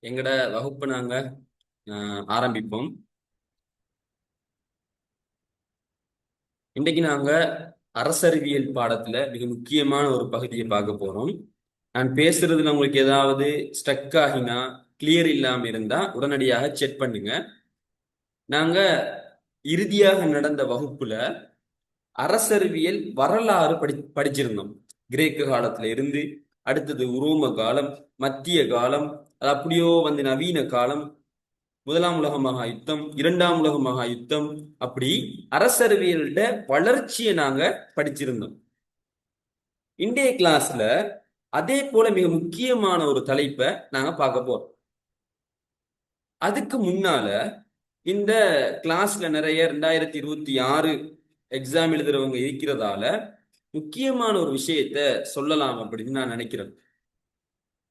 எங்கட வகுப்பு நாங்க ஆரம்பிப்போம். இன்றைக்கு நாங்க அரசறிவியல் பாடத்துல மிக முக்கியமான ஒரு பகுதியை பார்க்க போறோம். நான் பேசுறதுல உங்களுக்கு ஏதாவது ஸ்டக் ஆகினா கிளியர் இல்லாம இருந்தா உடனடியாக செக் பண்ணுங்க. நாங்க இறுதியாக நடந்த வகுப்புல அரசறிவியல் வரலாறு படிச்சிருந்தோம். கிரேக்க காலத்துல இருந்து அடுத்தது உரோம காலம், மத்திய காலம், அது அப்படியோ வந்து நவீன காலம், முதலாம் உலக மகா யுத்தம், இரண்டாம் உலக மகா யுத்தம், அப்படி அரசறிவியலோட வளர்ச்சியை நாங்க படிச்சிருந்தோம். இன்றைய கிளாஸ்ல அதே போல மிக முக்கியமான ஒரு தலைப்பை நாங்க பார்க்க போறோம். அதுக்கு முன்னால இந்த கிளாஸ்ல நிறைய 2026 எக்ஸாம் எழுதுறவங்க இருக்கிறதால முக்கியமான ஒரு விஷயத்த சொல்லலாம் அப்படின்னு நான் நினைக்கிறேன்.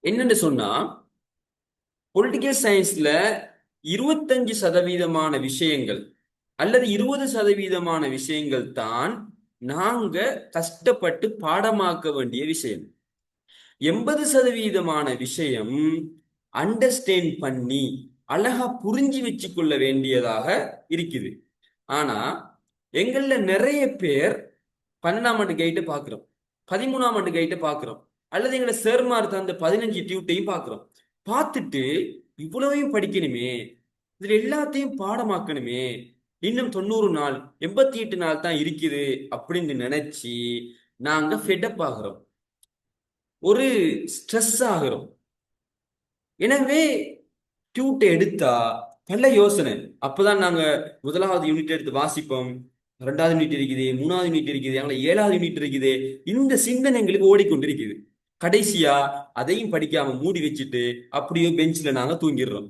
என்னன்னு சொன்னா, பொலிட்டிக்கல் சயின்ஸ்ல 25% விஷயங்கள் அல்லது 20% விஷயங்கள் தான் நாங்க கஷ்டப்பட்டு பாடமாக்க வேண்டிய விஷயம். 80% விஷயம் அண்டர்ஸ்டாண்ட் பண்ணி அழகா புரிஞ்சு வச்சு கொள்ள வேண்டியதாக இருக்குது. ஆனா எங்கள்ல நிறைய பேர் 12ஆம் ஆண்டு கைட்ட பாக்குறோம், 13ஆம் ஆண்டு கைட்ட பாக்குறோம், அல்லது எங்களை சேர்மார் தந்த 15 டியூட்டையும் பாக்குறோம். பார்த்துட்டு இவ்வளவையும் படிக்கணுமே, இதுல எல்லாத்தையும் பாடமாக்கணுமே, இன்னும் 90 நாள் 88 நாள் தான் இருக்குது அப்படின்னு நினைச்சு நாங்க ஃபெடப் ஆகிறோம், ஒரு ஸ்ட்ரெஸ் ஆகிறோம். எனவே டியூட்டை எடுத்தா நல்ல யோசனை. அப்பதான் நாங்க முதலாவது யூனிட் எடுத்து வாசிப்போம், ரெண்டாவது யூனிட் இருக்குது, மூணாவது யூனிட் இருக்குது, எங்களை ஏழாவது யூனிட் இருக்குது. இந்த சிந்தனை எங்களுக்கு ஓடிக்கொண்டிருக்குது. கடைசியா அதையும் படிக்காம மூடி வச்சுட்டு அப்படியே பெஞ்சில நாங்க தூங்கிடுறோம்.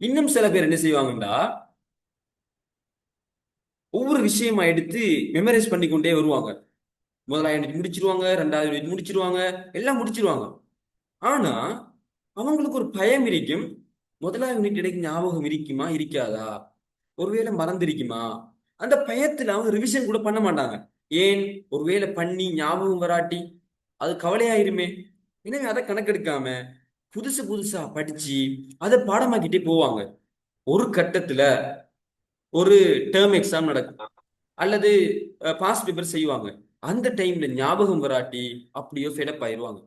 இன்னும் சில பேர் என்ன செய்வாங்கன்னா, ஒவ்வொரு விஷயமா எடுத்து மெமரைஸ் பண்ணிக்கொண்டே வருவாங்க. முதலாவது யூனிட் முடிச்சிருவாங்க, ரெண்டாவது யூனிட் முடிச்சிருவாங்க, எல்லாம் முடிச்சிருவாங்க. ஆனா அவங்களுக்கு ஒரு பயம் இருக்கும். முதலாவது யூனிட் எனக்கு ஞாபகம் இருக்குமா இருக்காதா, ஒருவேளை மறந்திருக்குமா, அந்த பயத்துல அவங்க ரிவிஷன் கூட பண்ண மாட்டாங்க. ஏன், ஒருவேளை பண்ணி ஞாபகம் வராட்டி அது கவலையாயிருமே. எனவே அதை கணக்கெடுக்காம புதுசு புதுசா படிச்சு அதை பாடமாக்கிட்டே போவாங்க. ஒரு கட்டத்துல ஒரு டேர்ம் எக்ஸாம் நடக்கும், அல்லது பாஸ் பேப்பர் செய்வாங்க. அந்த டைம்ல ஞாபகம் வராட்டி அப்படியோ ஃபெடப் ஆயிருவாங்க.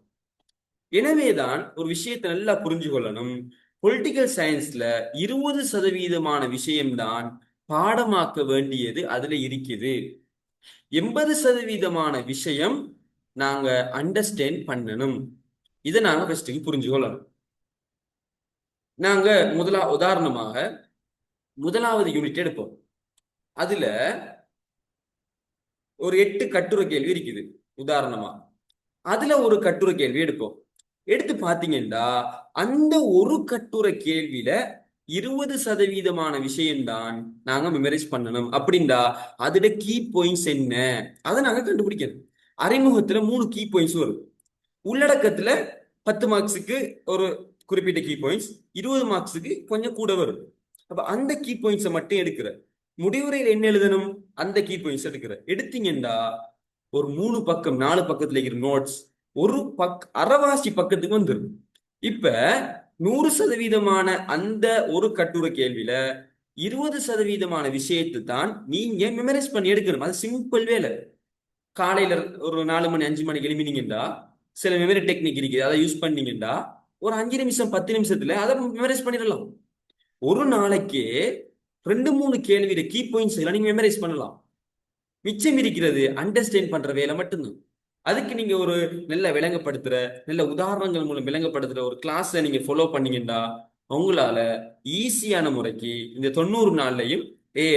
எனவேதான் ஒரு விஷயத்தை நல்லா புரிஞ்சு கொள்ளணும். பொலிட்டிக்கல் சயின்ஸ்ல 20% விஷயம்தான் பாடமாக்க வேண்டியது அதுல இருக்குது. 80% விஷயம் நாங்க அண்டர்ஸ்டாண்ட் பண்ணணும். இதை நாங்க ஃபர்ஸ்ட்டுக்கு புரிஞ்சு கொள்ளணும். நாங்க உதாரணமாக முதலாவது யூனிட் எடுப்போம். அதுல ஒரு 8 கட்டுரை கேள்வி இருக்குது உதாரணமா. அதுல ஒரு கட்டுரை கேள்வி எடுப்போம். எடுத்து பாத்தீங்கன்னா அந்த ஒரு கட்டுரை கேள்வியில 20% விஷயம்தான் நாங்க மெமரைஸ் பண்ணணும். அப்படின்டா அதோட கீ பாயிண்ட்ஸ் என்ன, அதை நாங்க கண்டுபிடிக்கணும். அறிமுகத்துல 3 கீ பாயிண்ட்ஸ் வரும். உள்ளடக்கத்துல 10 மார்க்ஸுக்கு ஒரு குறிப்பிட்ட கீ பாயிண்ட்ஸ், 20 மார்க்ஸுக்கு கொஞ்சம் கூட வரும். அப்ப அந்த கீ பாயிண்ட்ஸை மட்டும் எடுக்கிற, முடிவுரையில் என்ன எழுதணும் அந்த கீ பாயிண்ட்ஸ் எடுத்தீங்கன்னா ஒரு 3 பக்கம் 4 பக்கத்துல இருக்கிற நோட்ஸ் ஒரு அரைவாசி பக்கத்துக்கு வந்துடும். இப்ப 100% அந்த ஒரு கட்டுரை கேள்வியில 20% விஷயத்தை தான் நீங்க மெமரைஸ் பண்ணி எடுக்கணும். அது சிம்பிள் வேலை. காலையில ஒரு 4 மணி 5 மணிக்கு எழுப்பினீங்கன்னா சில மெமரி டெக்னிக் இருக்குது, அதை யூஸ் பண்ணீங்கன்னா ஒரு 5 நிமிஷம் 10 நிமிஷத்துல அதை மெமரைஸ் பண்ணிடலாம். ஒரு நாளைக்கு 2 3 கேள்வியில கீ பாயிண்ட்ஸ் எல்லாம் நீங்க மெமரைஸ் பண்ணலாம். மிச்சம் இருக்கிறது அண்டர்ஸ்டாண்ட் பண்ற வேலை மட்டும்தான். அதுக்கு நீங்க ஒரு நல்ல விளங்கப்படுத்துற, நல்ல உதாரணங்கள் மூலம் விளங்கப்படுத்துற ஒரு கிளாஸை நீங்க ஃபாலோ பண்ணீங்கன்னா உங்களால ஈஸியான முறைக்கு இந்த 90 நாள்லையும்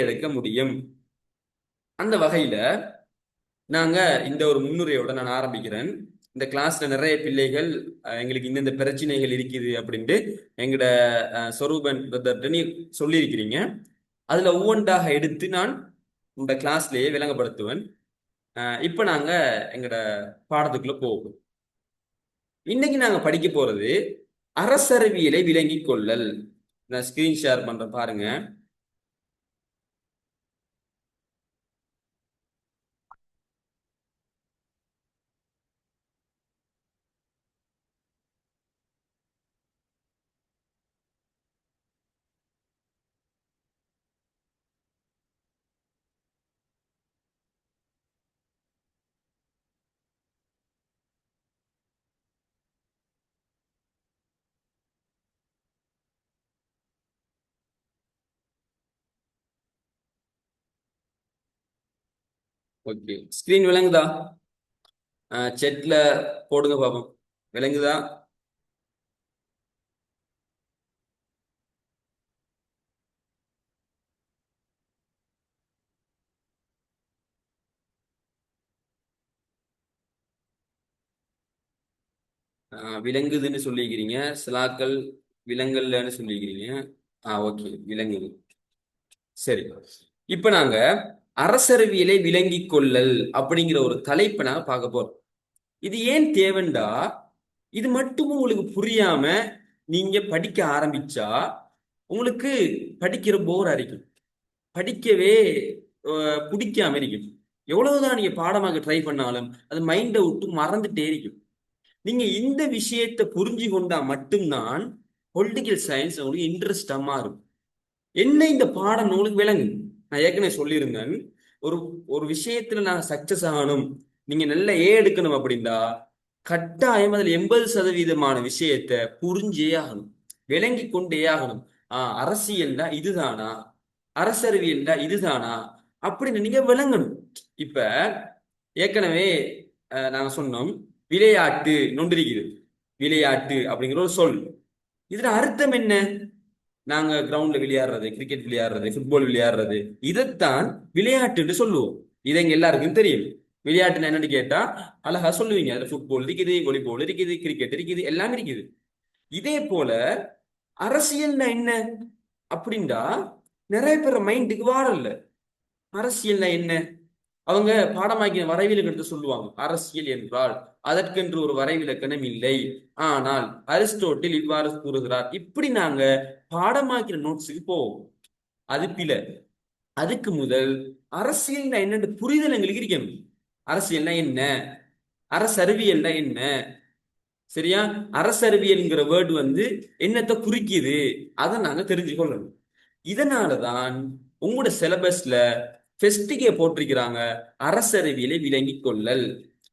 எடுக்க முடியும். அந்த வகையில நாங்க இந்த ஒரு முன்னுரையோட நான் ஆரம்பிக்கிறேன். இந்த கிளாஸ்ல நிறைய பிள்ளைகள் எங்களுக்கு இந்த பிரச்சனைகள் இருக்குது அப்படின்ட்டு எங்கட சொரூபன் பிரதர்ட்ட நீ சொல்லியிருக்கிறீங்க. அதுல ஒவ்வொன்றாக எடுத்து நான் இந்த கிளாஸ்லயே விளங்கப்படுத்துவேன். இப்ப நாங்க எங்கட பாடத்துக்குள்ள போவோம். இன்னைக்கு நாங்க படிக்க போறது அரசறிவியலை விளங்கிக் கொள்ளல். நான் ஸ்கிரீன் ஷேர் பண்றேன் பாருங்க. ஓகே, ஸ்கிரீன் விளங்குதா? செட்ல போடுங்க பாப்போம். விளங்குதா? விளங்குதுன்னு சொல்லிக்கிறீங்க. சிலாக்கள் விலங்கல்லன்னு சொல்லிக்கிறீங்க. ஓகே, விளங்குது. சரி, இப்ப நாங்க அரசறிவியலை விளங்கிக் கொள்ளல் அப்படிங்கிற ஒரு தலைப்பை நாங்க பார்க்க போறோம். இது ஏன் தேவைண்டா, இது மட்டும் உங்களுக்கு புரியாம நீங்க படிக்க ஆரம்பிச்சா உங்களுக்கு படிக்கிற போர் அடிக்கும், படிக்கவே பிடிக்காம இருக்கும். எவ்வளவுதான் நீங்க பாடமாக ட்ரை பண்ணாலும் அது மைண்டை விட்டு மறந்துட்டே இருக்கும். நீங்க இந்த விஷயத்தை புரிஞ்சு கொண்டா மட்டும்தான் பொலிட்டிக்கல் சயின்ஸ் உங்களுக்கு இன்ட்ரெஸ்டா மாறும். என்ன இந்த பாடம் உங்களுக்கு விளங்கு. நான் ஏற்கனவே சொல்லியிருந்தேன், ஒரு ஒரு விஷயத்துல நான் சக்சஸ் ஆகணும், நீங்க நல்ல எடுக்கணும் அப்படின்னா கட்டாயம் அதுல 80% விஷயத்தை புரிஞ்சே ஆகணும், விளங்கி கொண்டே ஆகணும். அரசியல்னா இதுதானா, அரசறிவியல்னா இதுதானா அப்படின்னு நீங்க விளங்கணும். இப்ப ஏற்கனவே நாங்க சொன்னோம், விளையாட்டு நொண்டிருக்கிறது. விளையாட்டு அப்படிங்கிற ஒரு சொல், இதுல அர்த்தம் என்ன? நாங்க கிரவுண்ட்ல விளையாடுறது, கிரிக்கெட் விளையாடுறது, ஃபுட்பால் விளையாடுறது, இதைத்தான் விளையாட்டுன்னு சொல்லுவோம். இது எங்க எல்லாருக்கும் தெரியும். விளையாட்டுன்னு என்னன்னு கேட்டா அழகா சொல்லுவீங்க. அதுல ஃபுட்பால் இருக்குது, வாலிபால் இருக்குது, கிரிக்கெட் இருக்குது, எல்லாம் இருக்குது. இதே போல அரசியல்னா என்ன அப்படின்டா நிறைய பேர் மைண்டுக்கு வாரல்ல. அரசியல்னா என்ன? அவங்க பாடமாக்கிய வரைவிலக்கணத்தை எடுத்து சொல்லுவாங்க. அரசியல் என்றால் அதற்கென்று ஒரு வரைவிலக்கணம் இல்லை, ஆனால் அரிஸ்டோட்டில் இவ்வாறு கூறுகிறார். இப்படி நாங்க பாடமாக்கிற நோட்ஸுக்கு போவோம். அது பில. அதுக்கு முதல் அரசியல்னா என்னன்னு புரிதல் எங்களுக்கு இருக்கணும். அரசியல்னா என்ன, அரசறிவியல்னா என்ன, சரியா? அரசறிவியல்ங்கிற வேர்டு என்னத்தை குறிக்குது, அதை நாங்க தெரிஞ்சுக்கொள்ளணும். இதனாலதான் உங்களோட சிலபஸ்ல ஃபெஸ்டிகே போட்டிருக்கிறாங்க, அரசறிவியலை விளங்கிக் கொள்ளல்.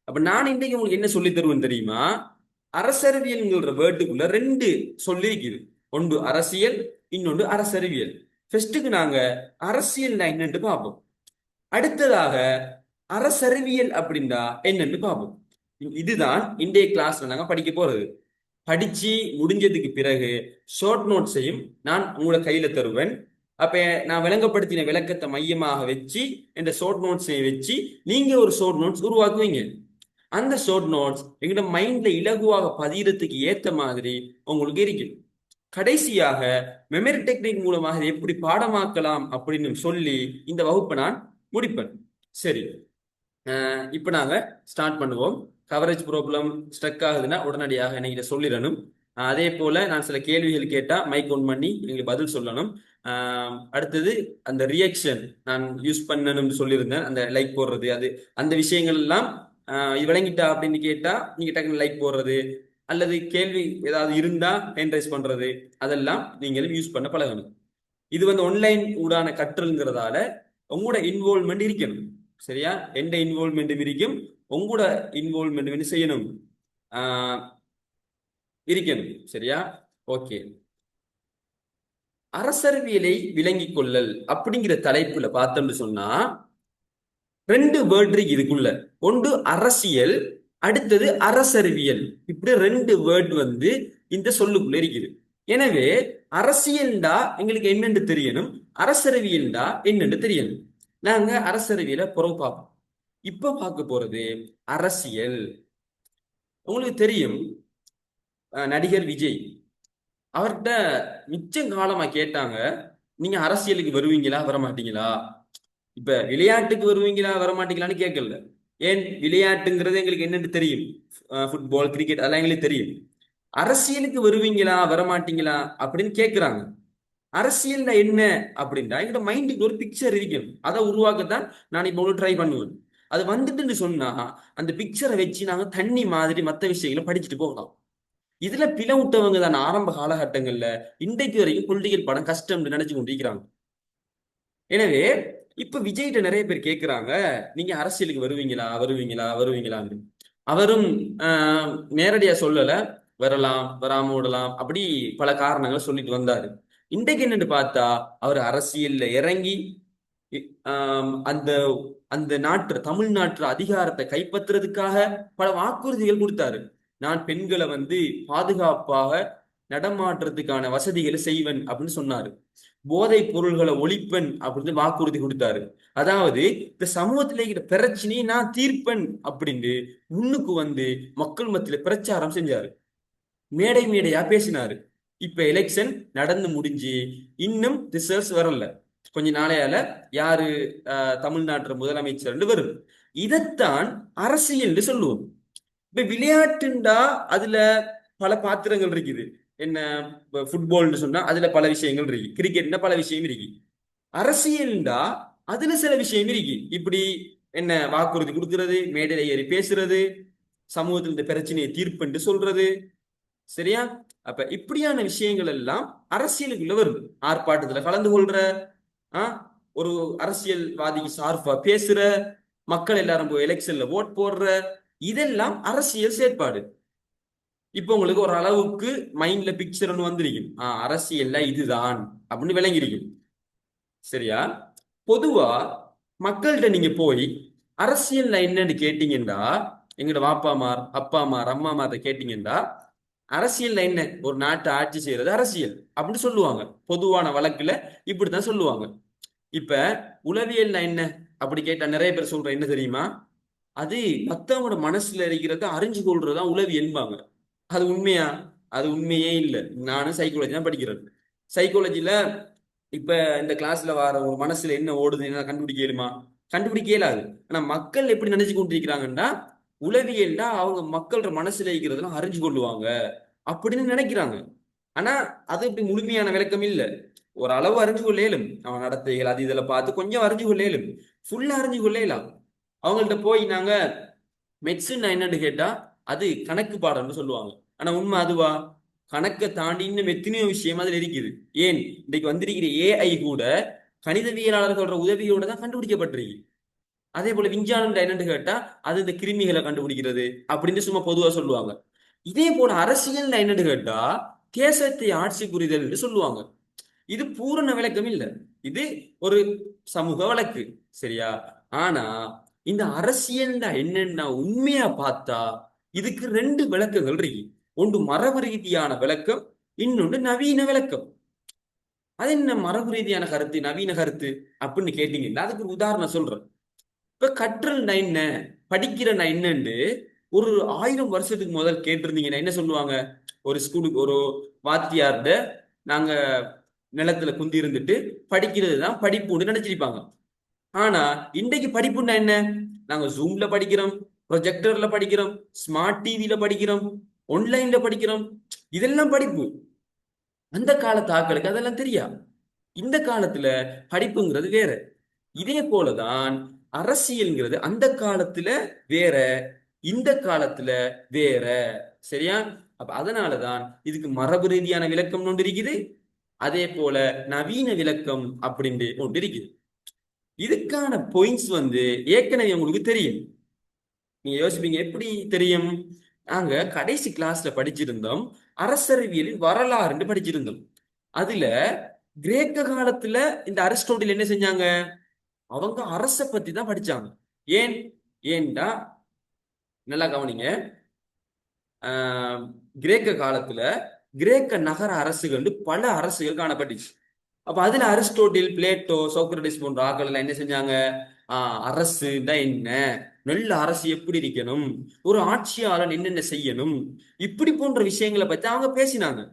அப்ப நான் இன்றைக்கு உங்களுக்கு என்ன சொல்லி தருவேன் தெரியுமா? அரசறிவியல்ங்கிற வேர்டுக்குள்ள ரெண்டு சொல்லி இருக்குது. ஒன்று அரசியல், இன்னொன்று அரசறிவியல். ஃபெஸ்ட்டுக்கு நாங்க அரசியல் என்னன்னு பார்ப்போம். அடுத்ததாக அரசறிவியல் அப்படின்னா என்னன்னு பார்ப்போம். இதுதான் இன்றைய கிளாஸ்ல நாங்க படிக்க போறது. படிச்சு முடிஞ்சதுக்கு பிறகு ஷார்ட் நோட்ஸையும் நான் உங்களோட கையில தருவேன். அப்ப நான் விளங்கப்படுத்தின விளக்கத்தை மையமாக வச்சு இந்த ஷார்ட் நோட்ஸையும் வச்சு நீங்க ஒரு ஷார்ட் நோட்ஸ் உருவாக்குவீங்க. அந்த ஷார்ட் நோட்ஸ் எங்களோட மைண்ட்ல இலகுவாக பதியறதுக்கு ஏத்த மாதிரி உங்களுக்கு இருக்கும். கடைசியாக மெமரி டெக்னிக் மூலமாக இதை எப்படி பாடமாக்கலாம் அப்படின்னு சொல்லி இந்த வகுப்பை நான் முடிப்பேன். சரி, இப்போ நாங்க ஸ்டார்ட் பண்ணுவோம். கவரேஜ் ப்ராப்ளம் ஸ்ட்ரக் ஆகுதுன்னா உடனடியாக என்கிட்ட சொல்லிடணும். அதே போல நான் சில கேள்விகள் கேட்டா மைக் ஒன் பண்ணி எங்களுக்கு பதில் சொல்லணும். அடுத்தது அந்த ரியாக்ஷன் நான் யூஸ் பண்ணணும்னு சொல்லியிருந்தேன், அந்த லைக் போடுறது, அது அந்த விஷயங்கள் எல்லாம் இது விளங்கிட்டா அப்படின்னு கேட்டா நீங்க டக்குனு லைக் போடுறது, அல்லது கேள்வி ஏதாவது இருந்தா ஹேண்ட் ரைஸ் பண்றது, அதெல்லாம் நீங்களும் யூஸ் பண்ண பழகணும். இது ஆன்லைன் ஊடான கற்றல்ங்கிறதால உங்களோட இன்வால்மெண்ட் இருக்கணும். சரியா? எந்த இன்வால்மெண்ட் இருக்கும், உங்களோட இன்வால்மெண்ட் செய்யணும், ஆஹ் இருக்கணும். சரியா? ஓகே. அரசறிவியலை விளங்கிக் கொள்ளல் அப்படிங்கிற தலைப்புல பார்த்தோம்னு சொன்னா ரெண்டு வேர்ட் இருக்கு இதுக்குள்ள. ஒன்று அரசியல், அடுத்தது அரசறிவியல். இப்படி ரெண்டு வேர்ட் இந்த சொல்லுக்குள்ள இருக்குது. எனவே அரசியல்டா எங்களுக்கு என்னென்று தெரியணும், அரசறிவியல்டா என்னென்று தெரியணும். நாங்க அரசறிவியலை புறவு பார்ப்போம். இப்ப பார்க்க போறது அரசியல். உங்களுக்கு தெரியும், நடிகர் விஜய் அவர்கிட்ட மிச்சம் காலமா கேட்டாங்க, நீங்க அரசியலுக்கு வருவீங்களா வரமாட்டீங்களா? இப்ப விளையாட்டுக்கு வருவீங்களா வரமாட்டீங்களான்னு கேட்கல. ஏன், விளையாட்டுங்கிறது எங்களுக்கு என்னன்னு தெரியும், ஃபுட்பால் கிரிக்கெட் அதெல்லாம் எங்களுக்கு தெரியும். அரசியலுக்கு வருவீங்களா வரமாட்டீங்களா அப்படின்னு கேட்கிறாங்க. அரசியல்ல என்ன அப்படின்னா எங்களோட மைண்டுக்கு ஒரு பிக்சர் இருக்கும், அதை உருவாக்கத்தான் நான் இப்போ ட்ரை பண்ணுவேன். அது வந்துட்டுன்னு சொன்னா அந்த பிக்சரை வச்சு நாங்க தண்ணி மாதிரி மற்ற விஷயங்களை படிச்சுட்டு போகலாம். இதுல பிள விட்டவங்க தான் ஆரம்ப காலகட்டங்கள்ல இன்றைக்கு வரைக்கும் பொலிட்டிக்கல் படம் கஷ்டம்னு நினைச்சு கொண்டிருக்கிறாங்க. எனவே இப்ப விஜய்கிட்ட நிறைய பேர் கேட்கிறாங்க, நீங்க அரசியலுக்கு வருவீங்களா வருவீங்களா வருவீங்களான்னு. அவரும் நேரடியா சொல்லல, வரலாம் வராம விடலாம் அப்படி பல காரணங்கள் சொல்லிட்டு வந்தாரு. இன்றைக்கு என்னன்னு பார்த்தா அவர் அரசியல்ல இறங்கி அந்த அந்த தமிழ்நாட்டு அதிகாரத்தை கைப்பற்றுறதுக்காக பல வாக்குறுதிகள் கொடுத்தாரு. நான் பெண்களை பாதுகாப்பாக நடமாட்டுறதுக்கான வசதிகளை செய்வேன் அப்படின்னு சொன்னாரு. போதைப் பொருள்களை ஒழிப்பேன் அப்படின்னு வாக்குறுதி கொடுத்தாரு. அதாவது இந்த சமூகத்துல இருக்கிற பிரச்சனையை நான் தீர்ப்பேன் அப்படின்னு முன்னுக்கு மக்கள் மத்தியில பிரச்சாரம் செஞ்சாரு. மேடை மேடையா பேசினாரு. இப்ப எலெக்ஷன் நடந்து முடிஞ்சு இன்னும் ரிசல்ட்ஸ் வரல. கொஞ்ச நாளையால யாரு தமிழ்நாட்டு முதலமைச்சர் வருது. இதைத்தான் அரசியல் சொல்லுவோம். இப்ப விளையாட்டுண்டா அதுல பல பாத்திரங்கள் இருக்குது. என்ன, ஃபுட்பால்னு சொன்னா அதுல பல விஷயங்கள் இருக்கு, கிரிக்கெட்னா பல விஷயம் இருக்கு. அரசியல்டா அதுல சில விஷயம் இருக்கு. இப்படி என்ன வாக்குறுதி கொடுக்கிறது, மேடையில ஏறி பேசுறது, சமூகத்தில் இந்த பிரச்சனையை தீர்ப்புன்னு சொல்றது, சரியா? அப்ப இப்படியான விஷயங்கள் எல்லாம் அரசியலுக்குள்ள வருது. ஆர்ப்பாட்டத்துல கலந்து கொள்ற, ஒரு அரசியல்வாதிக்கு சார்பா பேசுற, மக்கள் எல்லாரும் போய் எலெக்ஷன்ல ஓட் போடுற, இதெல்லாம் அரசியல் செயற்பாடு. இப்ப உங்களுக்கு ஒரு அளவுக்கு மைண்ட்ல பிக்சர் ஒன்று வந்திருக்கும். அரசியல்ல இதுதான் அப்படின்னு விளங்கிருக்கும், சரியா? பொதுவா மக்கள்கிட்ட நீங்க போய் அரசியல்ல என்னன்னு கேட்டீங்கன்னா, எங்கட வாப்பாமார் அப்பாமார் அம்மாமார்ட்ட கேட்டீங்கன்னா, அரசியல்ல என்ன, ஒரு நாட்டை ஆட்சி செய்யறது அரசியல் அப்படின்னு சொல்லுவாங்க. பொதுவான வழக்குல இப்படித்தான் சொல்லுவாங்க. இப்ப உளவியல்னா என்ன அப்படி கேட்டா நிறைய பேர் சொல்ற என்ன தெரியுமா? அது மத்தவங்களோட மனசுல இருக்கிறத அறிஞ்சு கொள்றதுதான் உளவியல்பாங்க. அது உண்மையா? அது உண்மையே இல்லை. நானும் சைக்காலஜி தான் படிக்கிறேன். சைக்காலஜில இப்ப இந்த கிளாஸ்ல வர ஒரு மனசுல என்ன ஓடுதுன்னு கண்டுபிடிக்க இயலுமா? கண்டுபிடிக்க இயலாது. ஆனா மக்கள் எப்படி நினைச்சு கொண்டிருக்கிறாங்கன்னா, உளவியல்டா அவங்க மக்களோட மனசுல இருக்கிறதெல்லாம் அறிஞ்சு கொள்ளுவாங்க அப்படின்னு நினைக்கிறாங்க. ஆனா அது இப்படி முழுமையான விளக்கம் இல்ல. ஒரு அளவு அறிஞ்சு கொள்ள இயலும். அவன் நடத்தைகள் அது இதுல பார்த்து கொஞ்சம் அறிஞ்சு கொள்ள இயலும். ஃபுல்லா அறிஞ்சு கொள்ள இயலாம். அவங்கள்ட்ட போய் நாங்க மெட்ஸின் என்னன்னு கேட்டா அது கணக்கு பாடம்னு சொல்லுவாங்க. ஆனா உண்மை அதுவா? கணக்கை தாண்டி இன்னும் எத்தனையோ விஷயம் அதுல இருக்குது. ஏன் இன்னைக்கு வந்திருக்கிற ஏஐ கூட கணிதவியலாளர்களோட உதவியோட தான் கண்டுபிடிக்கப்பட்டிருக்கு. அதே போல விஞ்ஞானம் என்னன்னு கேட்டா அது இந்த கிருமிகளை கண்டுபிடிக்கிறது அப்படின்னு சும்மா பொதுவா சொல்லுவாங்க. இதே போல அரசியல் என்னன்னு கேட்டா தேசத்தை ஆட்சி புரிதல் சொல்லுவாங்க. இது பூரண விளக்கம் இல்ல, இது ஒரு சமூக வழக்கு, சரியா? ஆனா இந்த அரசியல் என்னன்னா உண்மையா பார்த்தா இதுக்கு ரெண்டு விளக்கங்கள் இருக்கு. ஒன்று மரபு ரீதியான விளக்கம், இன்னொன்று நவீன விளக்கம். அது என்ன மரபு ரீதியான கருத்து, நவீன கருத்து அப்படின்னு கேட்டீங்கன்னா அதுக்கு ஒரு உதாரணம் சொல்றேன். இப்ப கற்றல்னா என்ன, படிக்கிறனா என்னன்னு ஒரு 1000 வருஷத்துக்கு முதல் கேட்டிருந்தீங்கன்னா என்ன சொல்லுவாங்க? ஒரு ஸ்கூலுக்கு ஒரு வாத்தியார்ட நாங்க நிலத்துல குந்தி இருந்துட்டு படிக்கிறது தான் படிப்புன்னு நினைச்சிருப்பாங்க. ஆனா இன்றைக்கு படிப்புன்னா என்ன? நாங்க ஜூம்ல படிக்கிறோம், ப்ரொஜெக்டர்ல படிக்கிறோம், ஸ்மார்ட் டிவில படிக்கிறோம், ஆன்லைன்ல படிக்கிறோம். இதெல்லாம் படிப்பு. அந்த காலத்து ஆட்களுக்கு அதெல்லாம் தெரியா. இந்த காலத்துல படிப்புங்கிறது வேற. இதே போலதான் அரசியல்ங்கிறது அந்த காலத்துல வேற, இந்த காலத்துல வேற, சரியா? அப்ப அதனாலதான் இதுக்கு மரபு ரீதியான விளக்கம் ஒன்று இருக்குது. அதே போல நவீன விளக்கம் அப்படின்னு ஒன்று இருக்குது. இதுக்கான பாயிண்ட்ஸ் ஏற்கனவே உங்களுக்கு தெரியும். நீங்க யோசிப்பீங்க எப்படி தெரியும்? நாங்க கடைசி கிளாஸ்ல படிச்சிருந்தோம், அரசறிவியலின் வரலாறுன்னு படிச்சிருந்தோம். அதுல கிரேக்க காலத்துல இந்த அரிஸ்டோட்டில் என்ன செஞ்சாங்க? அவங்க அரச பத்தி தான் படிச்சாங்க. ஏன்? ஏன்டா நல்லா கவனிங்க. கிரேக்க காலத்துல கிரேக்க நகர அரசுகள் பல அரசுகள் காணப்பட்டுச்சு. அப்ப அதுல அரிஸ்டோட்டில், பிளேட்டோ, சோக்ரடிஸ் போன்ற ஆட்கள் எல்லாம் என்ன செஞ்சாங்க? அரசு தான் என்ன, நல்ல அரசு எப்படி இருக்கணும், ஒரு ஆட்சியாளன் என்னென்ன செய்யணும், இப்படி போன்ற விஷயங்களை பத்தி அவங்க பேசினாங்க.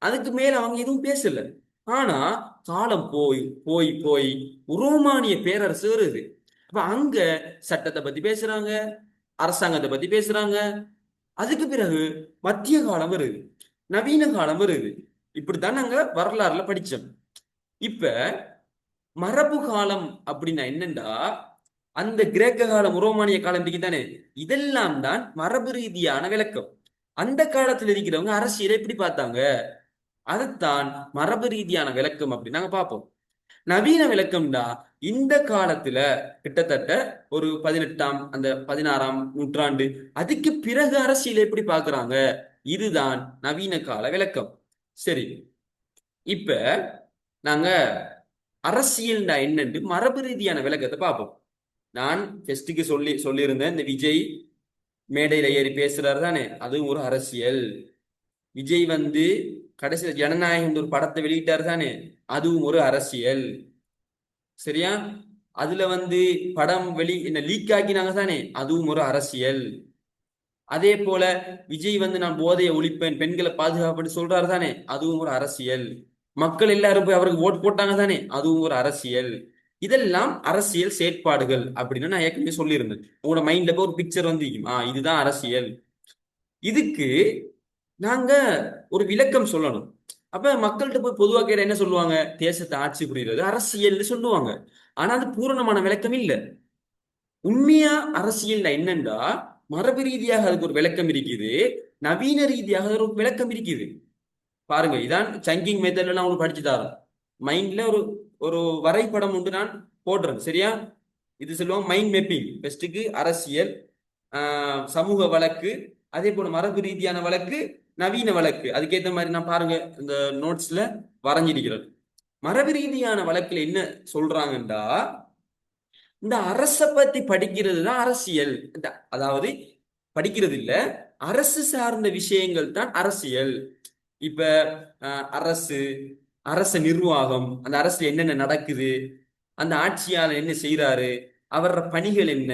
அதுக்கு மேல அவங்க எதுவும் பேசல. ஆனா காலம் போய் போய் போய் ரோமானிய பேரரசு வருது. அப்ப அங்க சட்டத்தை பத்தி பேசுறாங்க, அரசாங்கத்தை பத்தி பேசுறாங்க. அதுக்கு பிறகு மத்திய காலம் வருது, நவீன காலம் வருது. இப்படித்தான் நாங்க வரலாறுல படிச்சோம். இப்ப மரபு காலம் அப்படின்னா என்னண்டா, அந்த கிரேக்க காலம் ரோமானிய காலம் இருக்கு தானே, இதெல்லாம் தான் மரபு ரீதியான விளக்கம். அந்த காலத்துல இருக்கிறவங்க அரசியலை எப்படி பார்த்தாங்க, அதைத்தான் மரபு ரீதியான விளக்கம் அப்படின்னு நாங்க பார்ப்போம். நவீன விளக்கம்டா இந்த காலத்துல கிட்டத்தட்ட ஒரு 18ஆம் அந்த 16ஆம் நூற்றாண்டு அதுக்கு பிறகு அரசியல் எப்படி பார்க்கறாங்க, இதுதான் நவீன கால விளக்கம். சரி, இப்ப நாங்க அரசியல்டா என்னன்னு மரபு ரீதியான விளக்கத்தை பார்ப்போம். நான் ஃபெஸ்ட்டுக்கு சொல்லியிருந்தேன், இந்த விஜய் மேடையில ஏறி பேசுறாரு தானே, அதுவும் ஒரு அரசியல். விஜய் வந்து கடைசியில ஜனநாயகம் ஒரு படத்தை வெளியிட்டாரு தானே, அதுவும் ஒரு அரசியல். சரியா? அதுல வந்து படம் என்ன லீக் ஆக்கினாங்க தானே, அதுவும் ஒரு அரசியல். அதே போல விஜய் வந்து நான் போதையை ஒழிப்பேன், பெண்களை பாதுகாப்புன்னு சொல்றாரு தானே, அதுவும் ஒரு அரசியல். மக்கள் எல்லாரும் போய் அவருக்கு ஓட் போட்டாங்க தானே, அதுவும் ஒரு அரசியல். இதெல்லாம் அரசியல் செயற்பாடுகள் அப்படின்னு நான் ஏற்கனவே சொல்லியிருந்தேன். உங்களோட மைண்ட்ல போய் ஒரு பிக்சர் வந்து இதுதான் அரசியல். இதுக்கு நாங்க ஒரு விளக்கம் சொல்லணும். அப்ப மக்கள்கிட்ட போய் பொதுவா கேட்ட என்ன சொல்லுவாங்க? தேசத்தை ஆட்சி புரிகிறது அரசியல்னு சொல்லுவாங்க. ஆனா அது பூரணமான விளக்கம் இல்ல. உண்மையா அரசியல் என்னண்டா, மரபு ரீதியாக அதுக்கு ஒரு விளக்கம் இருக்குது, நவீன ரீதியாக அதுக்கு ஒரு விளக்கம் இருக்குது. பாருங்க, இதான் சங்கிங் மெத்தட்ல நான் உங்களுக்கு படிச்சு தரேன். மைண்ட்ல ஒரு ஒரு வரைபடம் உண்டு, நான் போடுறேன். சரியா? இது சொல்லுவோம் மைண்ட் மேப்பிங். பெஸ்ட்டுக்கு அரசியல், சமூக வழக்கு, அதே போல மரபு ரீதியான வழக்கு, நவீன வழக்கு. அதுக்கேற்ற மாதிரி நான் பாருங்க இந்த நோட்ஸ்ல வரைஞ்சிருக்கிறேன். மரபு ரீதியான வழக்குல என்ன சொல்றாங்கடா, இந்த அரச பத்தி படிக்கிறது தான் அரசியல். அதாவது படிக்கிறது இல்ல, அரசு சார்ந்த விஷயங்கள் தான் அரசியல். இப்ப அரசு, அரச நிர்வாகம், அந்த அரசுல என்னென்ன நடக்குது, அந்த ஆட்சியாளர் என்ன செய்யறாரு, அவரோட பணிகள் என்ன,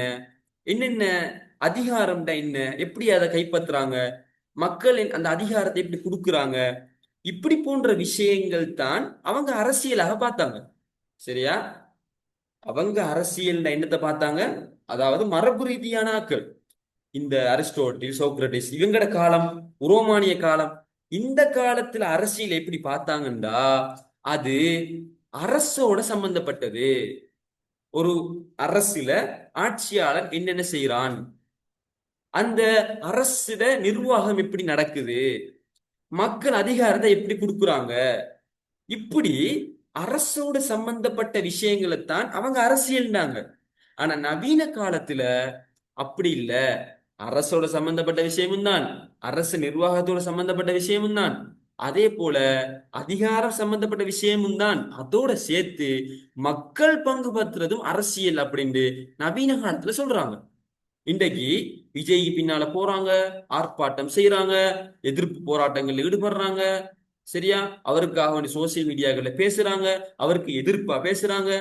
என்னென்ன அதிகாரம்டா என்ன, எப்படி அதை கைப்பற்றுறாங்க, மக்கள் அந்த அதிகாரத்தை எப்படி கொடுக்குறாங்க, இப்படி போன்ற விஷயங்கள் தான் அவங்க அரசியலாக பார்த்தாங்க. சரியா? அவங்க அரசியல் என்னத்தை பார்த்தாங்க? அதாவது மரபு ரீதியான ஆக்கள், இந்த அரிஸ்டோட்டில், சோக்ரட்டிஸ், இவங்கட காலம், உரோமானிய காலம், இந்த காலத்துல அரசியல் எப்படி பார்த்தாங்கண்டா, அது அரசோட சம்பந்தப்பட்டது. ஒரு அரசுல ஆட்சியாளர் என்னென்ன செய்யறான், அந்த அரசுட நிர்வாகம் எப்படி நடக்குது, மக்கள் அதிகாரத்தை எப்படி கொடுக்குறாங்க, இப்படி அரசோட சம்பந்தப்பட்ட விஷயங்களை தான் அவங்க அரசியல்னாங்க. ஆனா நவீன காலத்துல அப்படி இல்ல. அரசோட சம்பந்தப்பட்ட விஷயமும் தான், அரசு நிர்வாகத்தோட சம்பந்தப்பட்ட விஷயமும் தான், அதே போல அதிகாரம் சம்பந்தப்பட்ட விஷயமும் தான், அதோட சேர்த்து மக்கள் பங்கு பற்றுறதும் அரசியல் அப்படின்னு நவீன காலத்துல சொல்றாங்க. இன்றைக்கு விஜய்க்கு பின்னால போறாங்க, ஆர்ப்பாட்டம் செய்யறாங்க, எதிர்ப்பு போராட்டங்கள்ல ஈடுபடுறாங்க. சரியா? அவருக்காக வேண்டி சோசியல் மீடியாக்கள்ல பேசுறாங்க, அவருக்கு எதிர்ப்பா பேசுறாங்க.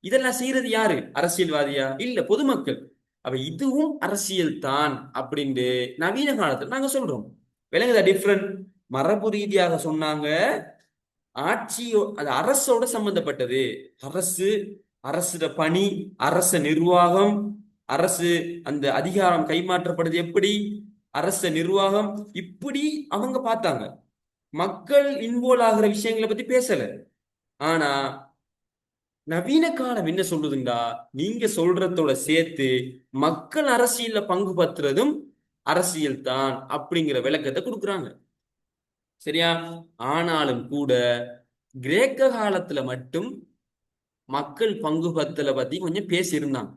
இதெல்லாம் செய்யறது யாரு? அரசியல்வாதியா? இல்ல, பொதுமக்கள். அப்ப இதுவும் அரசியல் தான் அப்படின்னு நவீன காலத்துல நாங்க சொல்றோம். விளங்குதா டிஃப்ரெண்ட்? மரபு ரீதியாக சொன்னாங்க, ஆட்சியோ அது அரசோட சம்பந்தப்பட்டது. அரசு, அரசு பணி, அரச நிர்வாகம், அரசு அந்த அதிகாரம் கைமாற்றப்படுது எப்படி, அரச நிர்வாகம், இப்படி அவங்க பார்த்தாங்க. மக்கள் இன்வால்வ் ஆகிற விஷயங்களை பத்தி பேசல. ஆனா நவீன காலம் என்ன சொல்லுதுண்டா, நீங்க சொல்றதோட சேர்த்து மக்கள் அரசியல்ல பங்கு பற்றுறதும் அரசியல் தான் அப்படிங்கிற விளக்கத்தை கொடுக்குறாங்க. சரியா? ஆனாலும் கூட கிரேக்க காலத்துல மட்டும் மக்கள் பங்கு பத்தல பத்தி கொஞ்சம் பேசியிருந்தாங்க.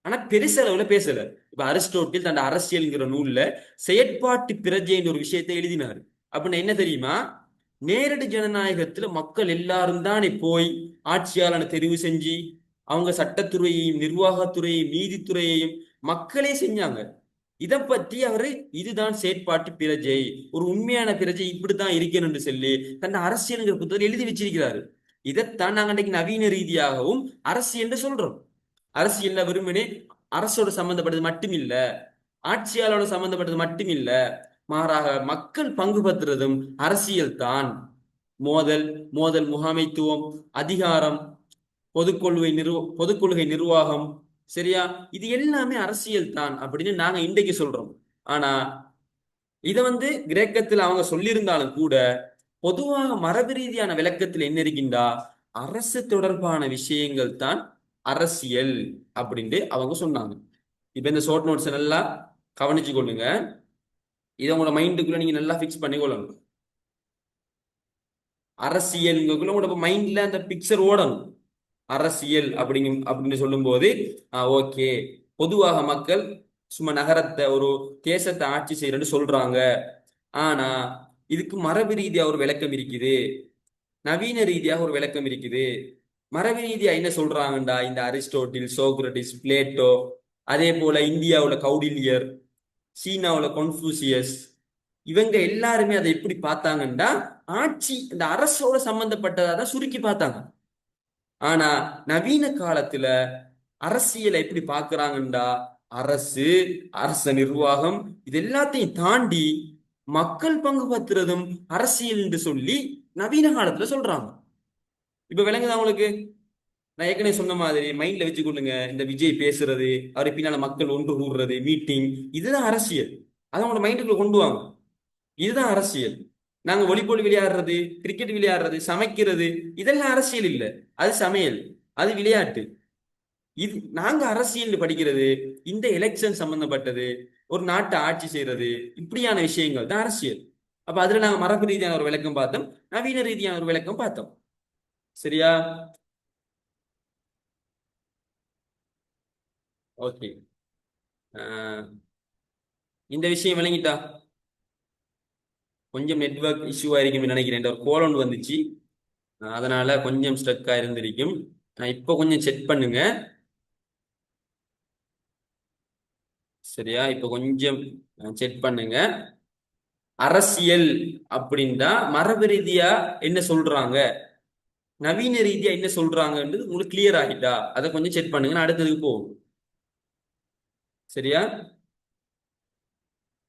ஆனா பெருசளவுல பேசல. இப்ப அரிஸ்டோட்டில் தன் அரசியல்ங்கிற நூல்ல செயற்பாட்டு பிரஜைன்னு ஒரு விஷயத்தை எழுதினாரு. அப்படின்னா என்ன தெரியுமா? நேரடி ஜனநாயகத்துல மக்கள் எல்லாரும் தானே போய் ஆட்சியாளனை தெரிவு செஞ்சு, அவங்க சட்டத்துறையையும் நிர்வாகத்துறையையும் நீதித்துறையையும் மக்களே செஞ்சாங்க. இதை பத்தி அவரு இதுதான் செயற்பாட்டு பிரஜை, ஒரு உண்மையான பிரஜை இப்படித்தான் இருக்கணும்னு சொல்லி தன் அரசியல்ங்கிற புத்தகத்தில் எழுதி வச்சிருக்கிறாரு. இதைத்தான் நாங்க அன்றைக்கு நவீன ரீதியாகவும் அரசியல் சொல்றோம். அரசியல்ல வெறுமனே அரசோட சம்பந்தப்பட்டது மட்டும் இல்ல, ஆட்சியாளரோட சம்பந்தப்பட்டது மட்டும் இல்ல, மாறாக மக்கள் பங்கு பற்றுறதும் அரசியல் தான். மோதல், முகாமைத்துவம், அதிகாரம், பொதுக்கொள்கை நிர்வாகம். சரியா? இது எல்லாமே அரசியல் தான் அப்படின்னு நாங்க இன்றைக்கு சொல்றோம். ஆனா இத வந்து கிரேக்கத்தில் அவங்க சொல்லியிருந்தாலும் கூட, பொதுவாக மரபு ரீதியான விளக்கத்தில் என்ன இருக்கின்றா, அரசு தொடர்பான விஷயங்கள் தான் அரசியல் அப்படின்ட்டு அவங்க சொன்னாங்க. இப்ப இந்த ஷார்ட் நோட்ஸ் நல்லா கவனிச்சு கொள்ளுங்க. இதை உங்களோட மைண்டுக்குள்ள நீங்க நல்லா பிக்ஸ் பண்ணி கொள்ளணும். அரசியல்ங்குள்ள உங்களோட மைண்ட்ல அந்த பிக்சர் ஓடணும். அரசியல் அப்படின்னு சொல்லும் போது ஓகே, பொதுவாக மக்கள் சும்மா நகரத்தை, ஒரு தேசத்தை ஆட்சி செய்யறன்னு சொல்றாங்க. ஆனா இதுக்கு மரபு ரீதியா ஒரு விளக்கம் இருக்குது, நவீன ரீதியாக ஒரு விளக்கம் இருக்குது. மரபு ரீதியா என்ன சொல்றாங்கடா, இந்த அரிஸ்டோட்டில், சோக்ரட்டிஸ், பிளேட்டோ, அதே போல இந்தியாவுல கௌடில்யர், சீனாவுல கொன்ஃபூசியஸ், இவங்க எல்லாருமே அதை எப்படி பார்த்தாங்கன்னா ஆட்சி இந்த அரசோட சம்பந்தப்பட்டதா தான் சுருக்கி பார்த்தாங்க. ஆனா நவீன காலத்துல அரசியலை எப்படி பார்க்கறாங்கண்டா, அரசு, அரச நிர்வாகம் இது எல்லாத்தையும் தாண்டி மக்கள் பங்கு பத்துறதும் அரசியல் என்று சொல்லி நவீன காலத்துல சொல்றாங்க. இப்ப விளங்குதா உங்களுக்கு? நான் ஏற்கனவே சொன்ன மாதிரி மைண்ட்ல வச்சுக்கொள்ளுங்க, இந்த விஜய் பேசுறது, அவரை பின்னால மக்கள் ஒன்று கூடுறது, மீட்டிங், இதுதான் அரசியல். அதை உங்களோட மைண்டுக்குள்ள கொண்டு வாங்க. இதுதான் அரசியல். நாங்க வாலிபால் விளையாடுறது, கிரிக்கெட் விளையாடுறது, சமைக்கிறது, இதெல்லாம் அரசியல் இல்ல. அது சமையல், அது விளையாட்டு. இது நாங்க அரசியல் படிக்கிறது இந்த எலெக்ஷன் சம்பந்தப்பட்டது, ஒரு நாட்டை ஆட்சி செய்யறது, இப்படியான விஷயங்கள் தான் அரசியல். அப்ப அதுல நாங்க மரபு ரீதியான ஒரு விளக்கம் பார்த்தோம், நவீன ரீதியான ஒரு விளக்கம் பார்த்தோம். சரியா? ஓகே. இந்த விஷயம் விளங்கிட்டா? கொஞ்சம் நெட்வொர்க் இஷ்யூ ஆயிருக்கும் நினைக்கிறேன், ஒரு கோல் ஒன்று வந்துச்சு, அதனால கொஞ்சம் ஸ்ட்ரக் ஆயிருந்திருக்கும். இப்போ கொஞ்சம் செக் பண்ணுங்க. சரியா? இப்போ கொஞ்சம் செக் பண்ணுங்க. அரசியல் அப்படின்னா மரபு ரீதியா என்ன சொல்றாங்க, நவீன ரீதியா என்ன சொல்றாங்கன்றது உங்களுக்கு கிளியர் ஆகிட்டா அதை கொஞ்சம் செக் பண்ணுங்க, நான் அடுத்ததுக்கு போகும். சரியா?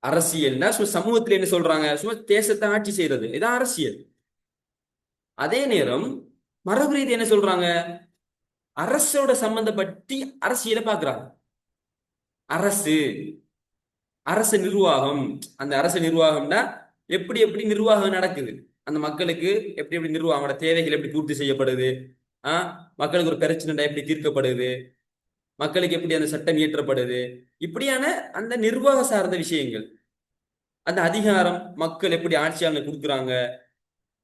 அரசியல்னா சும்மா சமூகத்துல என்ன சொல்றாங்க, சும்மா தேசத்தை ஆட்சி செய்யறது, இதான் அரசியல். அதே நேரம் மரபு ரீதி என்ன சொல்றாங்க, அரசோட சம்பந்தப்பட்டு அரசியலை பாக்குறாங்க. அரசு, அரச நிர்வாகம், அந்த அரச நிர்வாகம்னா எப்படி எப்படி நிர்வாகம் நடக்குது, அந்த மக்களுக்கு எப்படி எப்படி நிர்வாகமோட தேவைகள் எப்படி பூர்த்தி செய்யப்படுது, மக்களுக்கு ஒரு பிரச்சனை எப்படி தீர்க்கப்படுது, மக்களுக்கு எப்படி அந்த சட்டம் இயற்றப்படுது, இப்படியான அந்த நிர்வாக சார்ந்த விஷயங்கள். அந்த அதிகாரம் மக்கள் எப்படி ஆட்சியாளர் கொடுக்குறாங்க,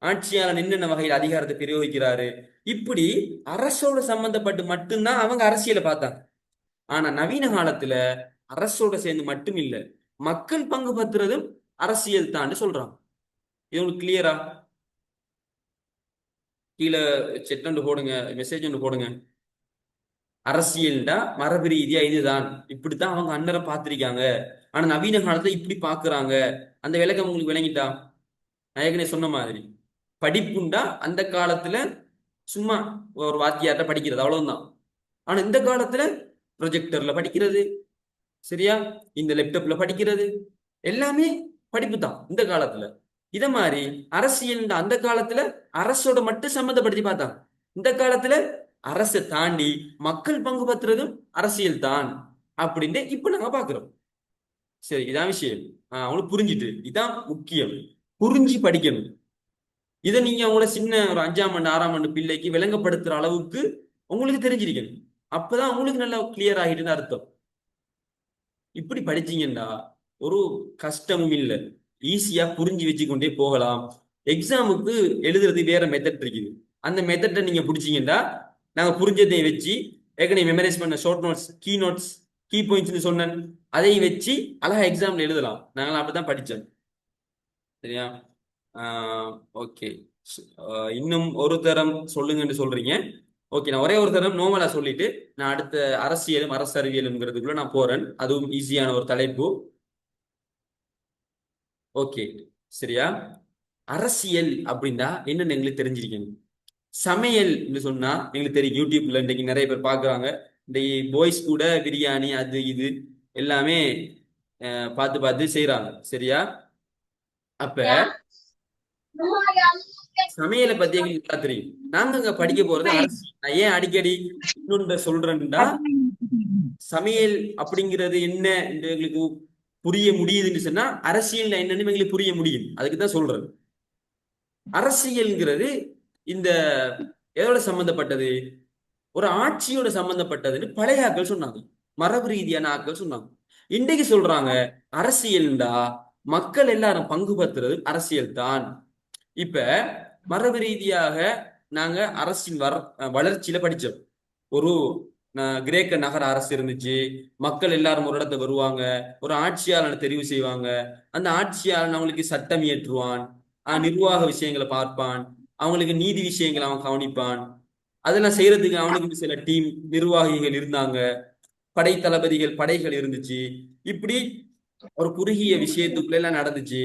ஆட்சியாளர் என்னென்ன வகையில் அதிகாரத்தை பிரயோகிக்கிறாரு, இப்படி அரசோட சம்பந்தப்பட்டு மட்டும்தான் அவங்க அரசியலை பார்த்தாங்க. ஆனா நவீன காலத்துல அரசோட சேர்ந்து மட்டும் இல்ல, மக்கள் பங்கு பத்துறதும் அரசியல் தான் சொல்றாங்க. இது உங்களுக்கு கிளியரா? கீழே செட் ஒன்று போடுங்க, மெசேஜ் ஒன்று போடுங்க. அரசியல்டா மரபு ரீதியா இதுதான், இப்படித்தான் அவங்க அன்னரை பார்த்திருக்காங்க, ஆனா நவீன காலத்துல இப்படி பாக்குறாங்க. அந்த விளக்கம் உங்களுக்கு விளங்கிட்டா? நான் ஏற்கனவே சொன்ன மாதிரி படிப்புண்டா அந்த காலத்துல சும்மா ஒரு வாத்தியார்ட்ட படிக்கிறது அவ்வளவுதான். ஆனா இந்த காலத்துல ப்ரொஜெக்டர்ல படிக்கிறது, சரியா, இந்த லேப்டாப்ல படிக்கிறது, எல்லாமே படிப்பு தான் இந்த காலத்துல. இத மாதிரி அரசியல் அந்த காலத்துல அரசோட மட்டும் சம்மந்தப்படுத்தி பார்த்தாங்க. இந்த காலத்துல அரசை தாண்டி மக்கள் பங்கு பத்துறதும் அரசியல் தான் அப்படின்னு இப்ப நாங்க பாக்குறோம். சரி, இதான் விஷயம். அவங்களுக்கு புரிஞ்சுட்டு, இதான் முக்கியம், புரிஞ்சு படிக்கணும். இதை நீங்க உங்களை சின்ன ஒரு 5ஆம் ஆண்டு 6ஆம் ஆண்டு பிள்ளைக்கு விளங்கப்படுத்துற அளவுக்கு உங்களுக்கு தெரிஞ்சிருக்கணும். அப்பதான் உங்களுக்கு நல்லா கிளியர் ஆகிட்டுன்னு அர்த்தம். இப்படி படிச்சீங்கன்னா ஒரு கஷ்டமும் இல்லை, ஈஸியா புரிஞ்சு வச்சு கொண்டே போகலாம். எக்ஸாமுக்கு எழுதுறது வேற மெத்தட் இருக்குது, அந்த மெத்தட்டை நீங்க பிடிச்சீங்கன்னா நாங்க புரிஞ்சதை வச்சு ஏற்கனவே மெமரைஸ் பண்ண short notes, key notes, key points சொன்னேன், அதை வச்சு அழகா எக்ஸாம்ல எழுதலாம். நாங்கள் அப்படிதான் படித்தோம். சரியா? ஓகே. இன்னும் ஒரு தரம் சொல்லுங்கன்னு சொல்றீங்க. ஓகே, நான் ஒரே ஒரு தரம் நோமலா சொல்லிட்டு நான் அடுத்த அரசியலும் அரசறிவியலுங்கிறதுக்குள்ள நான் போறேன். அதுவும் ஈஸியான ஒரு தலைப்பு. ஓகே, சரியா? அரசியல் அப்படின்னா என்னன்னு எங்களுக்கு தெரிஞ்சிருக்கணும். சமையல் சொன்னா எங்களுக்கு தெரியும், யூடியூப்ல இன்னைக்கு நிறைய பேர் பாக்குறாங்க. இந்த பாய்ஸ் கூட பிரியாணி அது இது எல்லாமே பார்த்து பார்த்து செய்யறாங்க. சரியா? அப்ப சமையலை பத்தி எங்களுக்கு நல்லா தெரியும். நாங்க அங்க படிக்க போறது அரசியல். நான் ஏன் அடிக்கடி இன்னொன்று சொல்றேன்டா, சமையல் அப்படிங்கிறது என்ன என்று எங்களுக்கு புரிய முடியுதுன்னு சொன்னா அரசியல் என்னன்னு எங்களுக்கு புரிய முடியும், அதுக்கு தான் சொல்றேன். அரசியல்ங்கிறது இந்த எதோட சம்பந்தப்பட்டது, ஒரு ஆட்சியோட சம்பந்தப்பட்டதுன்னு பழைய ஆட்கள் சொன்னாங்க, மரபு ரீதியான ஆட்கள் சொன்னாங்க. இன்றைக்கு சொல்றாங்க அரசியல்டா மக்கள் எல்லாரும் பங்கு பத்துறது அரசியல் தான். இப்ப மரபு ரீதியாக நாங்க அரசின் வளர்ச்சியில படிச்சோம். ஒரு கிரேக்க நகர அரசு இருந்துச்சு, மக்கள் எல்லாரும் ஒரு இடத்துல வருவாங்க, ஒரு ஆட்சியாளனை தெரிவு செய்வாங்க, அந்த ஆட்சியாளன் அவங்களுக்கு சட்டம் இயற்றுவான், நிர்வாக விஷயங்களை பார்ப்பான், அவங்களுக்கு நீதி விஷயங்களை அவன் கவனிப்பான், அதெல்லாம் செய்யறதுக்கு அவனுக்கு சில டீம் நிர்வாகிகள் இருந்தாங்க, படை தளபதிகள், படைகள் இருந்துச்சு. இப்படி ஒரு குறுகிய விஷயத்துக்குள்ள எல்லாம் நடந்துச்சு.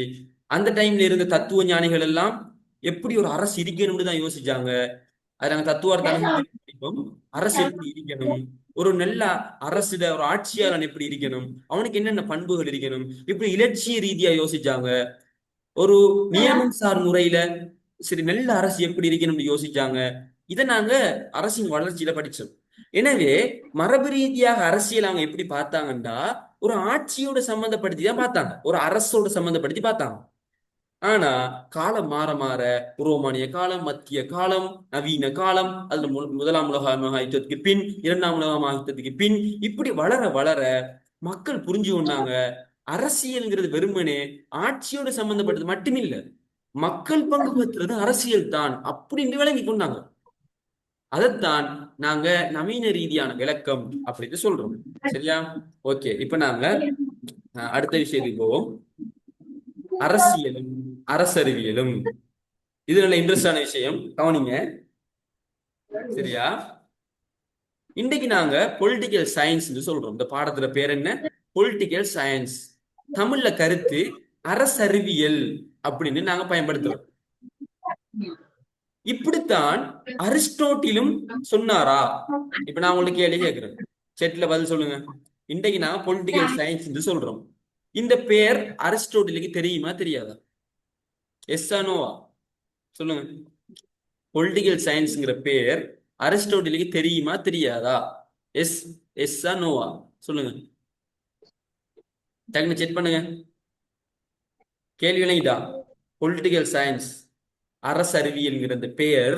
அந்த டைம்ல இருந்த தத்துவ ஞானிகள் எல்லாம் எப்படி ஒரு அரசு இருக்கணும்னு தான் யோசிச்சாங்க. அது நாங்க தத்துவார்த்த படிப்போம். அரசு எப்படி இருக்கணும், ஒரு நல்ல அரசுட ஒரு ஆட்சியாளன் எப்படி இருக்கணும், அவனுக்கு என்னென்ன பண்புகள் இருக்கணும், இப்படி இலட்சிய ரீதியா யோசிச்சாங்க. ஒரு நியமம் சார் முறையில சரி நல்ல அரசு எப்படி இருக்கணும்னு யோசிச்சாங்க. இதை நாங்க அரசின் வளர்ச்சியில படிச்சோம். எனவே மரபு ரீதியாக அரசியல் அவங்க எப்படி பார்த்தாங்கன்னா ஒரு ஆட்சியோட சம்பந்தப்படுத்தி தான் பார்த்தாங்க, ஒரு அரசோட சம்பந்தப்படுத்தி பார்த்தாங்க. ஆனா காலம் மாற மாற ரோமானிய காலம், மத்திய காலம், நவீன காலம், அதுல முதலாம் உலக மகா யுத்தத்துக்கு பின், இரண்டாம் உலக மகா யுத்தத்துக்கு பின், இப்படி வளர வளர மக்கள் புரிஞ்சு கொண்டாங்க அரசியல்ங்கிறது வெறுமனே ஆட்சியோட சம்பந்தப்பட்டது மட்டுமில்ல, மக்கள் பங்கு பெற்றது அரசியல் தான் அப்படின்னு விளங்கி கொண்டாங்க. அதைத்தான் நாங்க நவீன ரீதியான விளக்கம் அப்படின்னு சொல்றோம். சரியா? ஓகே, இப்ப நாங்க அடுத்த விஷயத்துக்கு போவோம். அரசியலும் அரசறிவியலும். இது நல்ல இன்ட்ரெஸ்டான விஷயம், கவனிங்க. சரியா? இன்னைக்கு நாங்க பொலிட்டிக்கல் சயின்ஸ் சொல்றோம். இந்த பாடத்துல பேர் என்ன? Political science. தமிழ்ல கருத்து அரசறிவியல் அப்படின்னு நாங்க பயன்படுத்துறோம். இப்படித்தான் அரிஸ்டோட்டிலும் சொன்னாரா? இப்ப நான் உங்களுக்கு கேள்வி கேட்கிறேன், செட்ல பதில் சொல்லுங்க. இன்றைக்கு நான் பொலிட்டிக்கல் சயின்ஸ் சொல்றோம். இந்த பேர் அரிஸ்டோட்டிலுக்கு தெரியுமா தெரியாதா? எஸ்ஸா நோவா சொல்லுங்க. பொலிட்டிக்கல் சயின்ஸ்ங்கிற பேர் அரிஸ்டோட்டிலுக்கு தெரியுமா தெரியாதா? எஸ் எஸ்ஸா நோவா சொல்லுங்க. டக்குனு செக் பண்ணுங்க. கேள்வி விளங்கிட்டா? பொலிட்டிக்கல் சயின்ஸ் அரசறிவியல்ங்கிற இந்த பெயர்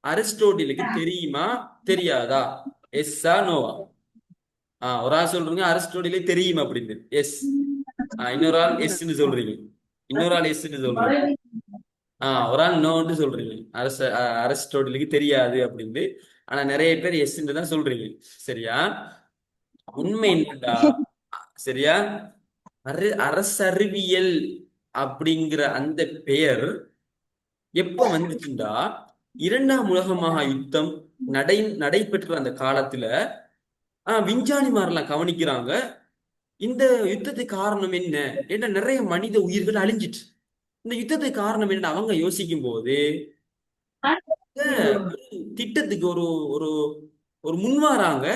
அரிஸ்டோட்டிலுக்கு தெரியுமா தெரியாதா? எஸ்ஸா நோவா? ஒரு ஆள் சொல்றீங்க அரிஸ்டோட்டிலே தெரியும் அப்படின்னு, எஸ். இன்னொரு ஆள் எஸ்ன்னு சொல்றீங்க, இன்னொரு ஆள் எஸ்ன்னு சொல்றீங்க, ஒரு ஆள் நோன்னு சொல்றீங்க. அரிஸ்டோட்டிலுக்கு தெரியாது அப்படின்னு. ஆனா நிறைய பேர் எஸ்ன்னு தான் சொல்றீங்க. சரியா? உண்மை என்னடா? சரியா? அரசறிவியல் அப்படிங்கிற அந்த பெயர் எப்ப வந்துச்சுண்டா இரண்டாம் உலக மகா யுத்தம் நடைபெற்ற அந்த காலத்துல விஞ்ஞானிமாரெல்லாம் கவனிக்கிறாங்க, இந்த யுத்தத்துக்கு காரணம் என்ன, ஏன்னா நிறைய மனித உயிர்கள் அழிஞ்சிட்டு. இந்த யுத்தத்துக்கு காரணம் என்ன அவங்க யோசிக்கும் போது திட்டத்துக்கு ஒரு ஒரு ஒரு முன்வாராங்க.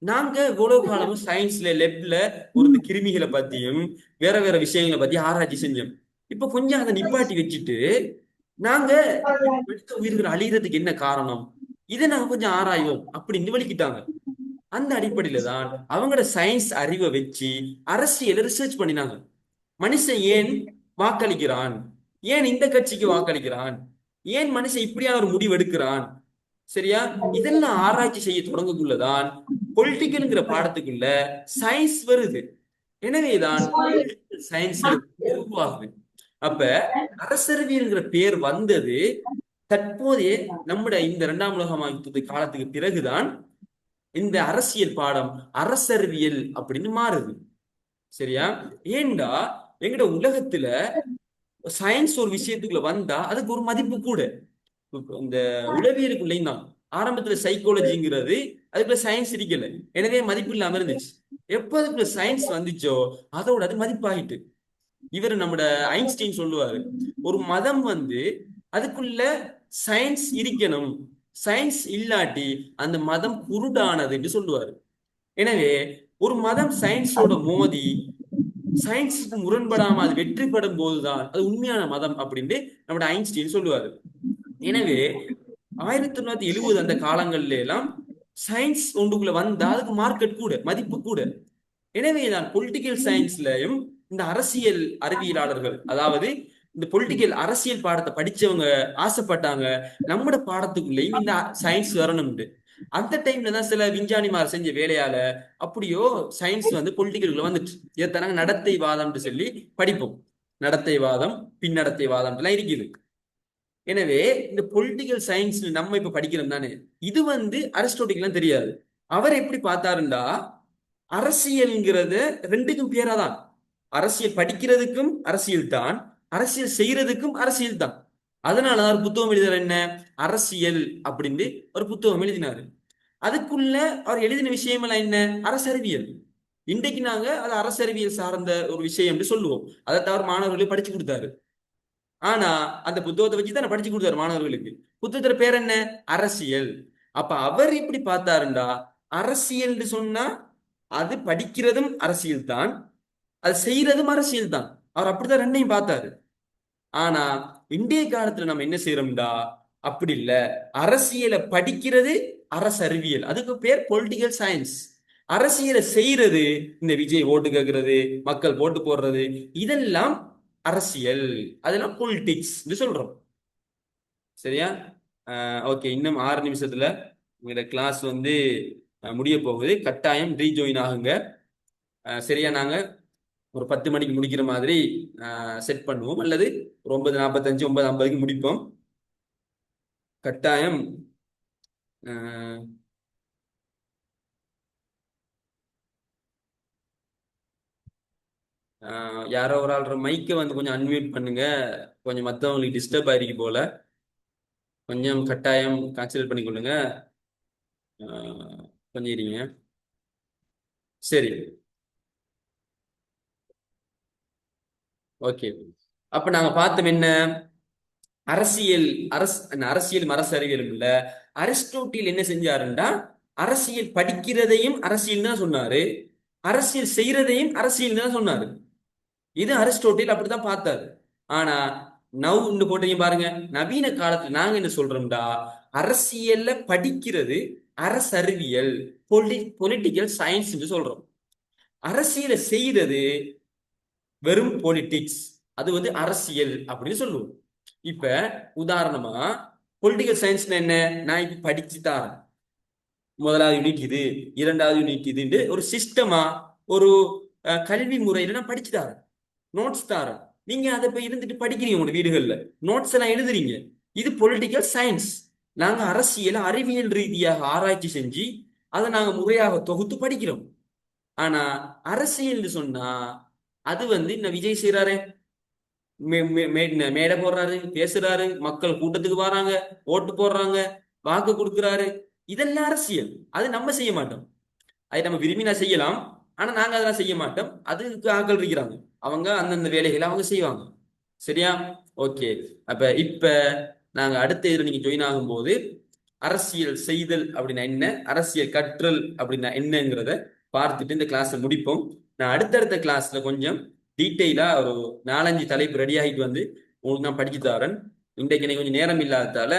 நாங்க இவ்வளவு காலமும் சயின்ஸ்ல லெப்ல ஒரு கிருமிகளை பத்தியும் வேற வேற விஷயங்களை பத்தி ஆராய்ச்சி செஞ்சோம். இப்ப கொஞ்சம் அதை நிப்பாட்டி வச்சுட்டு நாங்க மனித உயிர்கள் அழியறதுக்கு என்ன காரணம், இதை நாங்க கொஞ்சம் ஆராய்வோம் அப்படின்னு வலிக்கிட்டாங்க. அந்த அடிப்படையில தான் அவங்களோட சயின்ஸ் அறிவை வச்சு அரசியல ரிசர்ச் பண்ணினாங்க. மனுஷன் ஏன் வாக்களிக்கிறான், ஏன் இந்த கட்சிக்கு வாக்களிக்கிறான், ஏன் மனுஷன் இப்படியான ஒரு முடிவு எடுக்கிறான். சரியா? இதெல்லாம் ஆராய்ச்சி செய்ய தொடங்கக்குள்ளதான் பொலிட்டிக்கல்ங்கிற பாடத்துக்குள்ள சயின்ஸ் வருது. எனவேதான் சயின்ஸ் உருவாகுது. அப்ப அரசறிவியல்ங்கிற பேர் வந்தது தற்போதைய நம்முடைய இந்த இரண்டாம் உலக யுத்த காலத்துக்கு பிறகுதான் இந்த அரசியல் பாடம் அரசறிவியல் அப்படின்னு மாறுது. சரியா? ஏண்டா எங்கட உலகத்துல சயின்ஸ் ஒரு விஷயத்துக்குள்ள வந்தா அதுக்கு ஒரு மதிப்பு கூட. இந்த உளவியலுக்குள்ளேயும் தான் ஆரம்பத்துல சைக்காலஜிங்கிறது அதுக்குள்ள சயின்ஸ் இருக்கல, எனவே மதிப்பு இல்லாம இருந்துச்சு. எப்ப அதுக்குள்ள சயின்ஸ் வந்துச்சோ அதோட அது மதிப்பாயிட்டு. இவர் நம்மட ஐன்ஸ்டீன் சொல்லுவாரு, ஒரு மதம் அதுக்குள்ள சயின்ஸ் இருக்கணும், சயின்ஸ் இல்லாட்டி அந்த மதம் குருடானது என்று சொல்லுவாரு. எனவே ஒரு மதம் சயின்ஸோட மோதி சயின்ஸுக்கு முரண்படாம அது வெற்றி பெறும் போதுதான் அது உண்மையான மதம் அப்படின்னு நம்மட ஐன்ஸ்டீன் சொல்லுவாரு. எனவே 1970 அந்த காலங்கள்ல எல்லாம் சயின்ஸ் ஒன்றுக்குள்ள வந்தா அதுக்கு மார்க்கெட் கூட, மதிப்பு கூட. எனவேதான் பொலிட்டிக்கல் சயின்ஸ்லயும் இந்த அரசியல் அறிவியலாளர்கள், அதாவது இந்த பொலிட்டிக்கல் அரசியல் பாடத்தை படிச்சவங்க ஆசைப்பட்டாங்க நம்மட பாடத்துக்குள்ளேயும் இந்த சயின்ஸ் வரணும்னு. அந்த டைம்ல தான் சில விஞ்ஞானிமார் செஞ்ச வேலையால அப்படியோ சயின்ஸ் பொலிட்டிக்கலுக்குள்ள வந்துட்டு. இதைத்தானாங்க நடத்தை வாதம்னு சொல்லி படிப்போம். நடத்தை வாதம், பின்னடத்தை வாதம் எல்லாம் இருக்குது. எனவே இந்த பொலிட்டிக்கல் சயின்ஸ் நம்ம இப்ப படிக்கிறோம் தானே, இது அரிஸ்டோட்டில் தெரியாது. அவர் எப்படி பார்த்தாருண்டா அரசியல்ங்கிறது ரெண்டுக்கும் பேரா தான். அரசியல் படிக்கிறதுக்கும் அரசியல் தான், அரசியல் செய்யறதுக்கும் அரசியல் தான். அதனால ஒரு புத்தகம் எழுதுற என்ன, அரசியல் அப்படின்னு ஒரு புத்தகம் எழுதினாரு. அதுக்குள்ள அவர் எழுதின விஷயம் எல்லாம் என்ன, அரசறிவியல். இன்றைக்கு நாங்க அது அரசறிவியல் சார்ந்த ஒரு விஷயம் என்று சொல்லுவோம். அதை தவிர மாணவர்களுக்கு படிச்சு கொடுத்தாரு. ஆனா அந்த புத்தகத்தை வச்சு தான் படிச்சு கொடுத்தாரு மாணவர்களுக்கு. புத்தகத்துல பேர் என்ன, அரசியல். அப்ப அவர் இப்படி பார்த்தாருண்டா, அரசியல் சொன்னா அது படிக்கிறதும் அரசியல் தான், அது செய்யறதும் அரசியல் தான். அவர் அப்படித்தான் ரெண்டையும் பார்த்தாரு. ஆனா இன்றைய காலத்துல நம்ம என்ன செய்யறோம்டா, அப்படி இல்ல. அரசியலை படிக்கிறது அரசறிவியல், அதுக்கு பேர் பொலிட்டிக்கல் சயின்ஸ். அரசியலை செய்யறது இந்த விஜய் ஓட்டு கேட்கறது, மக்கள் ஓட்டு போடுறது, இதெல்லாம் அரசியல், அதெல்லாம் பொலிட்டிக்ஸ் சொல்றோம். சரியா? ஓகே, இன்னும் 6 நிமிஷத்துல உங்களோட கிளாஸ் முடிய போகுது. கட்டாயம் ரீஜாயின் ஆகுங்க. சரியா? நாங்க ஒரு 10 மணிக்கு முடிக்கிற மாதிரி செட் பண்ணுவோம், அல்லது ஒரு 9:45 9:50க்கு முடிப்போம். கட்டாயம். அஹ், யாரோ ஒரு ஆள் மைக்கை கொஞ்சம் அன்மியூட் பண்ணுங்க. கொஞ்சம் மற்றவங்களுக்கு டிஸ்டர்ப் ஆயிருக்கு போல. கொஞ்சம் கட்டாயம் கன்சிடர் பண்ணிக்கொள்ளுங்க. கொஞ்சம் இருங்க. சரி. ஓகே. அப்ப நாங்க பார்த்தோம் என்ன, அரசியல், அரசியல் அரசியலும் இல்ல. அரிஸ்டோட்டில் என்ன செஞ்சாருண்டா, அரசியல் படிக்கிறதையும் அரசியல் தான் சொன்னாரு, அரசியல் செய்யறதையும் அரசியல் தான் சொன்னாரு. இது அரிஸ்டோட்டில் அப்படித்தான் பார்த்தாரு. ஆனா நவ் இந்த போட்டீங்க பாருங்க, நவீன காலத்துல நாங்க என்ன சொல்றோம்டா, அரசியல்ல படிக்கிறது அரசறிவியல், பொலிட்டிக்கல் சயின்ஸ் என்று சொல்றோம். அரசியலை செய்யறது வெறும் பொலிட்டிக்ஸ், அது அரசியல் அப்படின்னு சொல்லுவோம். இப்ப உதாரணமா பொலிட்டிக்கல் சயின்ஸ்ல என்ன, நான் இப்ப படிச்சு தாரேன். முதலாவது யூனிட் இது, இரண்டாவது யூனிட் இது, ஒரு சிஸ்டமா, ஒரு கல்வி முறையில நான் படிச்சு தாரேன், நோட்ஸ் தாரேன். நீங்க அதை போய் இருந்துட்டு படிக்கிறீங்க, உங்க வீடுகள்ல நோட்ஸ் எல்லாம் எழுதுறீங்க. இது பொலிட்டிக்கல் சயின்ஸ். நாங்க அரசியல் அறிவியல் ரீதியாக ஆராய்ச்சி செஞ்சு அதை நாங்க முறையாக தொகுத்து படிக்கிறோம். ஆனா அரசியல் சொன்னா அது இந்த விஜய் செய்யறாரு, மேடை போடுறாரு, பேசுறாரு, மக்கள் கூட்டத்துக்கு வராங்க, ஓட்டு போடுறாங்க, வாக்கு கொடுக்குறாரு, இதெல்லாம் அரசியல். அது நம்ம செய்ய மாட்டோம். அதை நம்ம விரும்பினா செய்யலாம், ஆனா நாங்க அதெல்லாம் செய்ய மாட்டோம். அதுக்கு ஆட்கள் இருக்கிறாங்க, அவங்க அந்தந்த வேலைகளை அவங்க செய்வாங்க. சரியா? ஓகே. இப்ப நாங்க அடுத்த இதுல நீங்க ஜாயின் ஆகும்போது அரசியல் செய்தல் அப்படின்னா என்ன, அரசியல் கற்றல் அப்படின்னா என்னங்கிறத பார்த்துட்டு இந்த கிளாஸ் முடிப்போம். நான் அடுத்தடுத்த கிளாஸ்ல கொஞ்சம் டீட்டெயிலா ஒரு 4 5 தலைப்பு ரெடி ஆகிட்டு உங்களுக்கு நான் படிச்சு தரேன். இன்றைக்கு எனக்கு கொஞ்சம் நேரம் இல்லாததால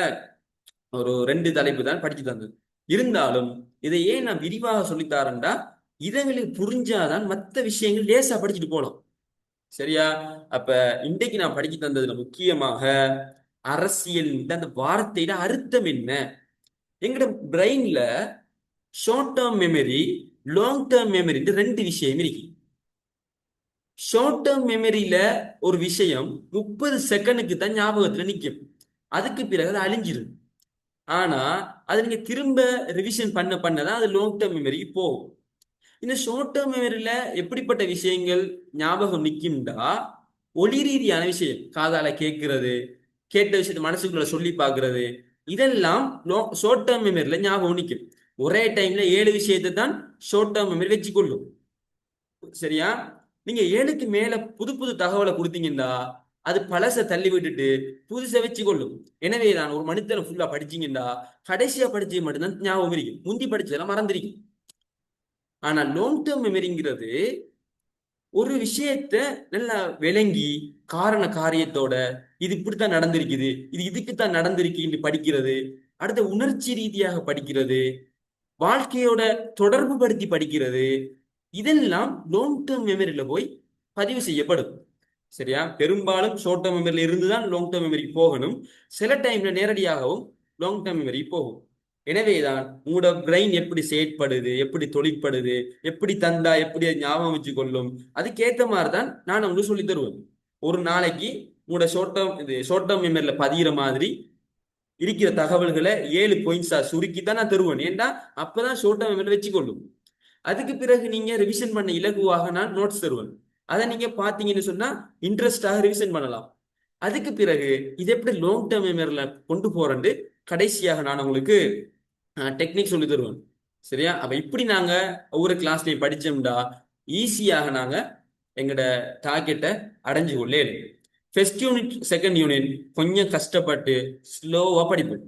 ஒரு 2 தலைப்பு தான் படிச்சு தந்தது. இருந்தாலும் இதை ஏன் நான் விரிவாக சொல்லித்தாரேன்டா, இதங்களுக்கு புரிஞ்சாதான் மற்ற விஷயங்கள் லேசா படிச்சுட்டு போகலாம். சரியா? அப்ப இன்றைக்கு நான் படிச்சு தந்ததுல முக்கியமாக அரசியல் அந்த வார்த்தையில அர்த்தம் என்ன. எங்கட பிரெயின்ல short term memory, long term memory 2 விஷயம் இருக்கு. ஷார்ட் டேர்ம் மெமரியில ஒரு விஷயம் 30 செகண்டுக்கு தான் ஞாபகத்துல நிற்கும், அதுக்கு பிறகு அது அழிஞ்சிடும். ஆனா அது நீங்க திரும்ப ரிவிஷன் பண்ணதான் அது லாங் டேர்ம் மெமரிக்கு போகும். இந்த ஷார்ட் டேர்ம் மெமரியில எப்படிப்பட்ட விஷயங்கள் ஞாபகம் நிற்கும்டா, ஒளி ரீதியான விஷயம், காதால கேட்கிறது, கேட்ட விஷயத்த மனசுக்குள்ள சொல்லி பார்க்கிறது, இதெல்லாம் ஷார்ட் டேர்ம் மெமரியில ஞாபகம் நிற்கும். ஒரே டைம்ல 7 விஷயத்தை தான் ஷார்ட் டேர்ம் மெமரி வச்சுக்கொள்ளும். சரியா? நீங்க 7க்கு மேல புது புது தகவலை கொடுத்தீங்கன்னா அது பழச தள்ளி விட்டுட்டு புதுசை வச்சு கொள்ளும். எனவே நான் ஒரு மனிதனை ஃபுல்லா படிச்சீங்கன்னா கடைசியா படிச்சது மட்டும்தான் ஞாபகம் இருக்கும், முந்தி படிச்சதெல்லாம் மறந்துருக்கும். ஆனா லாங் டேர்ம் மெமரிங்கிறது ஒரு விஷயத்த நல்லா விளங்கி காரண காரியத்தோட இது இப்படித்தான் நடந்திருக்குது, இது இதுக்குத்தான் நடந்திருக்கு படிக்கிறது, அடுத்த உணர்ச்சி ரீதியாக படிக்கிறது, வாழ்க்கையோட தொடர்பு படுத்தி படிக்கிறது, இதெல்லாம் லாங் டேர்ம் மெமரியில போய் பதிவு செய்யப்படும். சரியா? பெரும்பாலும் ஷார்ட் டேர்ம் மெமரியில இருந்து தான் லாங் டேர்ம் மெமரிக்கு போகணும். சில டைம்ல நேரடியாகவும் லாங் டேர்ம் மெமரி போகும். எனவேதான் உங்களோட பிரெயின் எப்படி செயற்படுது, எப்படி தொழிற்படுது, எப்படி தந்தா எப்படி அது ஞாபகம் வச்சு கொள்ளும், அதுக்கேற்ற மாதிரி தான் நான் உங்களுக்கு சொல்லி தருவேன். ஒரு நாளைக்கு உங்களோட ஷார்ட் டேர்ம் மெமரியில பதிகிற மாதிரி இருக்கிற தகவல்களை 7 பாயிண்ட்ஸா சுருக்கி தான் நான் தருவேன். ஏன்டா அப்பதான் ஷார்ட் டேர்ம் மெமரியில வச்சுக்கொள்ளும். அதுக்கு பிறகு நீங்க ரிவிஷன் பண்ண இலகுவாக நான் நோட்ஸ் தருவேன். அதை நீங்க பாத்தீங்கன்னு சொன்னா இன்ட்ரெஸ்டாக ரிவிஷன் பண்ணலாம். அதுக்கு பிறகு இது எப்படி லாங் டேர்ம் மெமரியில கொண்டு போறேன்னு கடைசியாக நான் உங்களுக்கு டெக்னிக் சொல்லி தருவேன். சரியா? அப்ப இப்படி நாங்க ஒவ்வொரு கிளாஸ்லயும் படிச்சோம்டா ஈஸியாக நாங்க எங்கட டார்கெட்டை அடைஞ்சு கொள்ளே. ஃபர்ஸ்ட் யூனிட் செகண்ட் யூனிட் கொஞ்சம் கஷ்டப்பட்டு ஸ்லோவா படிப்போம்.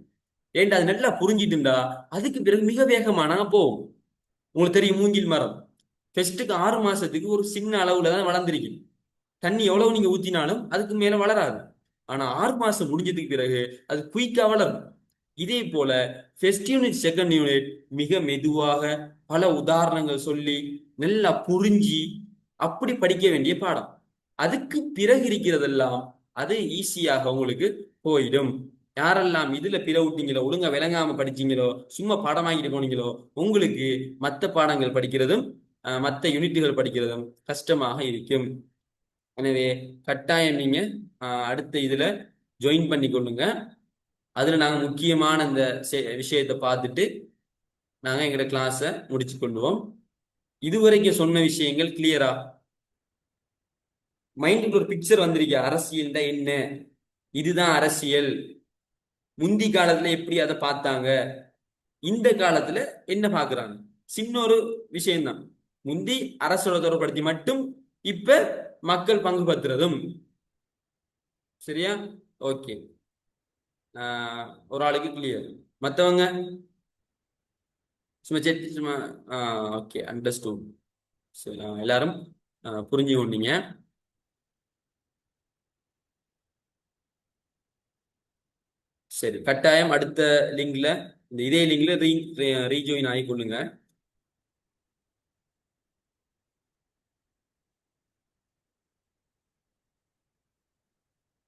ஏன்டா அது நல்லா புரிஞ்சிட்டுண்டா அதுக்கு பிறகு மிக வேகமா நாங்க போவோம். உங்களுக்கு தெரியும் மூங்கில் மரம் ஃபர்ஸ்ட்டுக்கு 6 மாசத்துக்கு ஒரு சின்ன அளவுல தான் வளர்ந்துருக்கு. தண்ணி எவ்வளவு நீங்க ஊத்தினாலும் அதுக்கு மேல வளராது. ஆனா 6 மாசம் முடிஞ்சதுக்கு பிறகு அது குயிக்கா வளரும். இதே போல ஃபர்ஸ்ட் யூனிட் செகண்ட் யூனிட் மிக மெதுவாக பல உதாரணங்கள் சொல்லி நல்லா புரிஞ்சு அப்படி படிக்க வேண்டிய பாடம். அதுக்கு பிறகு இருக்கிறதெல்லாம் அது ஈஸியாக உங்களுக்கு போயிடும். யாரெல்லாம் இதுல பிற விட்டீங்களோ ஒழுங்கா விளங்காம படிச்சீங்களோ சும்மா பாடம் வாங்கிட்டு போனீங்களோ உங்களுக்கு மற்ற பாடங்கள் படிக்கிறதும் மற்ற யூனிட்டுகள் படிக்கிறதும் கஷ்டமாக இருக்கும். எனவே கட்டாயம் நீங்க அடுத்த இதுல ஜாயின் பண்ணி கொள்ளுங்க. அதுல நாங்க முக்கியமான இந்த விஷயத்தை பார்த்துட்டு நாங்க எங்களோட கிளாஸை முடிச்சு கொள்வோம். இதுவரைக்கும் சொன்ன விஷயங்கள் கிளியரா மைண்டுக்கு ஒரு பிக்சர் வந்திருக்க? அரசியல் என்ன, இதுதான் அரசியல், முந்தி காலத்துல எப்படி அதை பார்த்தாங்க, இந்த காலத்துல என்ன பாக்குறாங்க, சின்ன ஒரு விஷயம்தான். முந்தி அரசோட தொடர்படுத்தி மட்டும், இப்ப மக்கள் பங்கு பத்துறதும். சரியா? ஓகே. ஒரு ஆளுக்கு கிளியர். மத்தவங்க சும்மா செட் சும்மா. Okay, understood. சரி, எல்லாரும் புரிஞ்சு கொண்டீங்க. சரி, கட்டாயம் அடுத்த லிங்க்ல இந்த இதே லிங்க்ல ரீஜாயின் ஆகிக்கொள்ளுங்க.